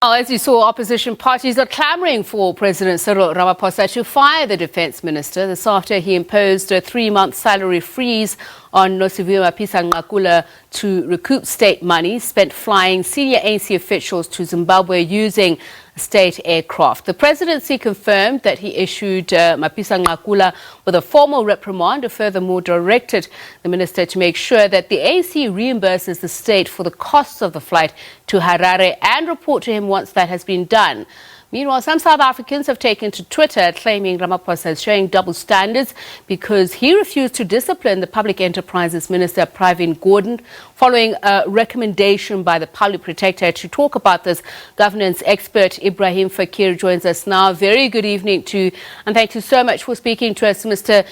As you saw, opposition parties are clamouring for President Cyril Ramaphosa to fire the defence minister. This after he imposed a 3-month salary freeze on Nosiviwe Maphisa-Nqakula to recoup state money spent flying senior ANC officials to Zimbabwe using state aircraft. The presidency confirmed that he issued Mapisa-Nqakula with a formal reprimand, and furthermore directed the minister to make sure that the ANC reimburses the state for the costs of the flight to Harare and report to him once that has been done. Meanwhile, some South Africans have taken to Twitter claiming Ramaphosa is showing double standards because he refused to discipline the Public Enterprises Minister President Gordhan following a recommendation by the Public Protector. To talk about this, governance expert Ebrahim Fakir joins us now. Very good evening to you, and thank you so much for speaking to us, Mr.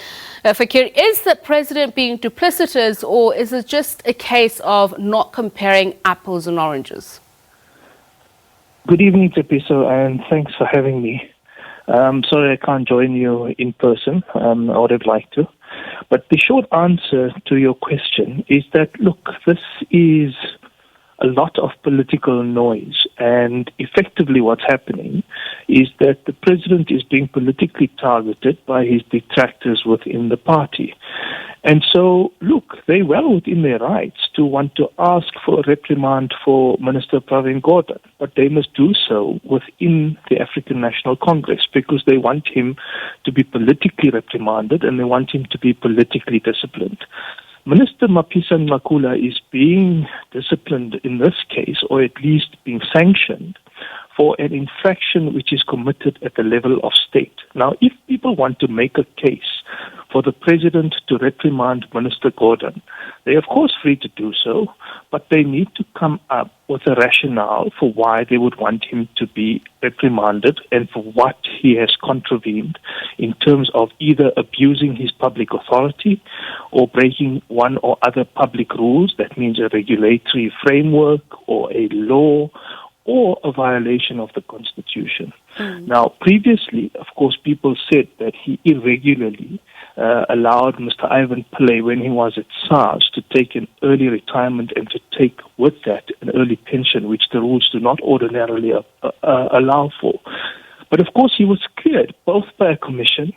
Fakir. Is the president being duplicitous, or is it just a case of not comparing apples and oranges? Good evening, Mapisa, and thanks for having me. Sorry I can't join you in person. I would have liked to. But the short answer to your question is that, look, this is a lot of political noise, and effectively what's happening is that the president is being politically targeted by his detractors within the party. And so, look, they're well within their rights to want to ask for a reprimand for Minister President Gordhan, but they must do so within the African National Congress because they want him to be politically reprimanded and they want him to be politically disciplined. Minister Mapisa Nqakula is being disciplined in this case, or at least being sanctioned, for an infraction which is committed at the level of state. Now, if people want to make a case for the president to reprimand Minister Gordhan, they're of course free to do so, but they need to come up with a rationale for why they would want him to be reprimanded and for what he has contravened in terms of either abusing his public authority or breaking one or other public rules. That means a regulatory framework or a law or a violation of the Constitution. Now, previously, of course, people said that he irregularly allowed Mr. Ivan Pillay, when he was at SARS, to take an early retirement and to take with that an early pension, which the rules do not ordinarily allow for. But of course, he was cleared both by a commission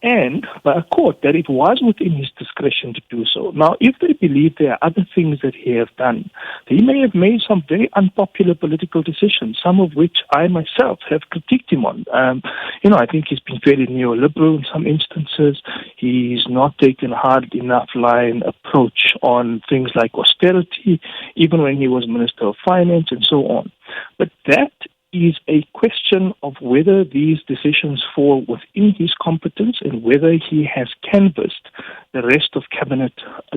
and by a court that it was within his discretion to do so. Now, if they believe there are other things that he has done, he may have made some very unpopular political decisions, some of which I myself have critiqued him on. I think he's been fairly neoliberal in some instances. He's not taken a hard enough line approach on things like austerity, even when he was Minister of Finance and so on. But that is a question of whether these decisions fall within his competence and whether he has canvassed the rest of cabinet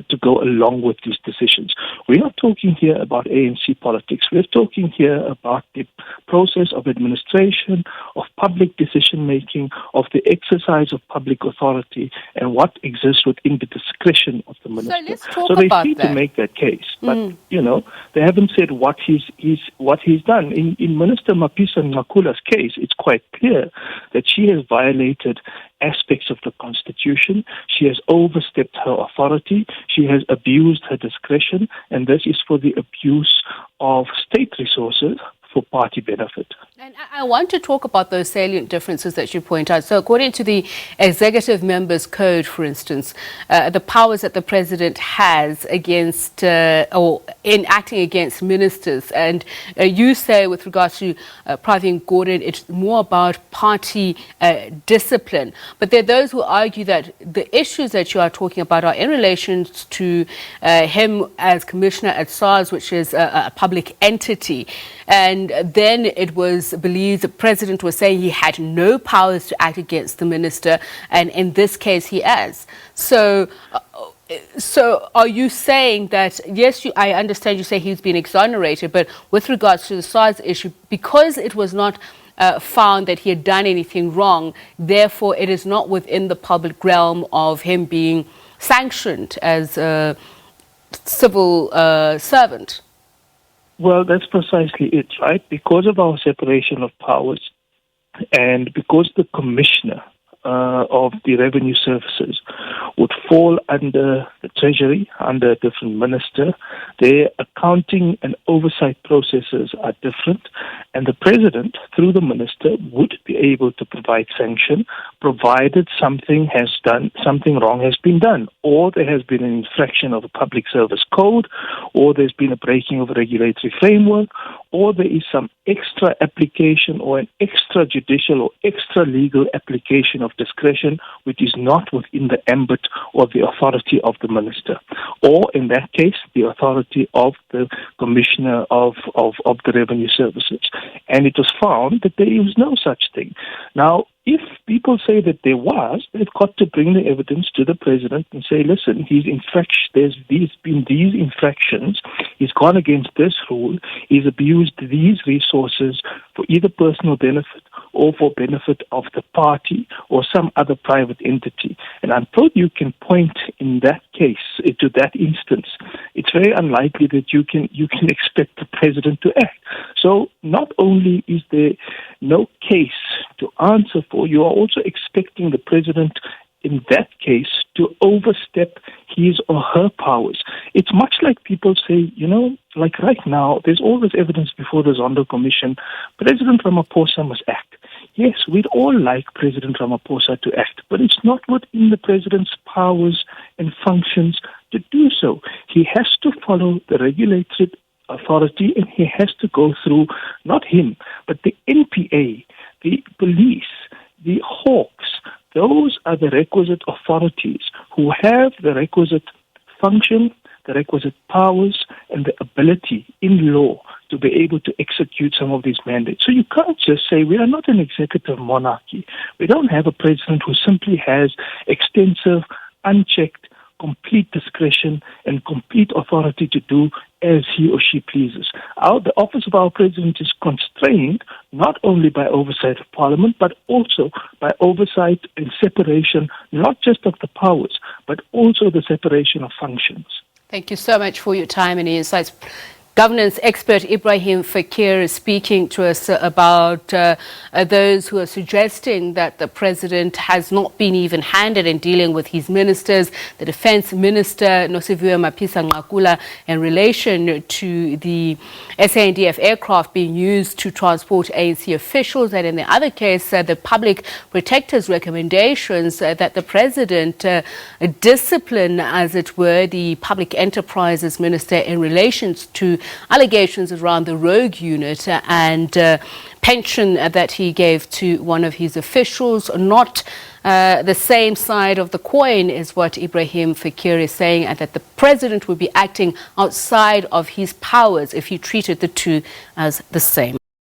to go along with these decisions. We're not talking here about ANC politics. We're talking here about the process of administration, of public decision-making, of the exercise of public authority, and what exists within the discretion of the minister. So let's talk so they're about free that. to make that case. But, they haven't said what he's done. In Minister Mapisa Nqakula's case, it's quite clear that she has violated aspects of the Constitution. She has overstepped her authority. She has abused her discretion, and this is for the abuse of state resources for party benefit. And I want to talk about those salient differences that you point out. So according to the Executive Members Code, for instance, the powers that the president has against or in acting against ministers, and you say with regards to President Gordhan, it's more about party discipline. But there are those who argue that the issues that you are talking about are in relation to him as commissioner at SARS, which is a public entity. And then it was believed the president was saying he had no powers to act against the minister, and in this case he has. So are you saying that, yes, I understand you say he's been exonerated, but with regards to the SARS issue, because it was not found that he had done anything wrong, therefore it is not within the public realm of him being sanctioned as a civil servant? Well, that's precisely it, right? Because of our separation of powers and because the commissioner of the revenue services would fall under the Treasury, under a different minister. Their accounting and oversight processes are different, and the President, through the minister, would be able to provide sanction provided something wrong has been done, or there has been an infraction of the Public Service Code, or there's been a breaking of a regulatory framework, or there is some extra application or an extrajudicial or extra legal application of discretion which is not within the ambit or the authority of the minister, or in that case the authority of the Commissioner of the Revenue Services. And it was found that there is no such thing. Now, if people say that there was, they've got to bring the evidence to the President and say, listen, there's been these infractions, he's gone against this rule, he's abused these resources for either personal benefit or for benefit of the party or some other private entity. And until you can point in that case, to that instance, it's very unlikely that you can expect the President to act. So not only is there no case to answer for, you are also expecting the President in that case to overstep his or her powers. It's much like people say, like right now, there's all this evidence before the Zondo Commission. President Ramaphosa must act. Yes, we'd all like President Ramaphosa to act, but it's not within the President's powers and functions to do so. He has to follow the regulatory authority, and he has to go through, not him, but the NPA, the police, the Hawks. Those are the requisite authorities who have the requisite function, the requisite powers, and the ability in law to be able to execute some of these mandates. So you can't just say we are not an executive monarchy. We don't have a president who simply has extensive, unchecked, complete discretion and complete authority to do as he or she pleases. The office of our president is constrained not only by oversight of parliament, but also by oversight and separation, not just of the powers, but also the separation of functions. Thank you so much for your time and insights. Governance expert Ebrahim Fakir is speaking to us about those who are suggesting that the president has not been even-handed in dealing with his ministers. The defense minister, Nosiviwe Maphisa-Nqakula, in relation to the SANDF aircraft being used to transport ANC officials, and in the other case, the public protector's recommendations that the president discipline, as it were, the public enterprises minister in relation to allegations around the rogue unit and pension that he gave to one of his officials. Not the same side of the coin is what Ebrahim Fakir is saying, and that the president would be acting outside of his powers if he treated the two as the same.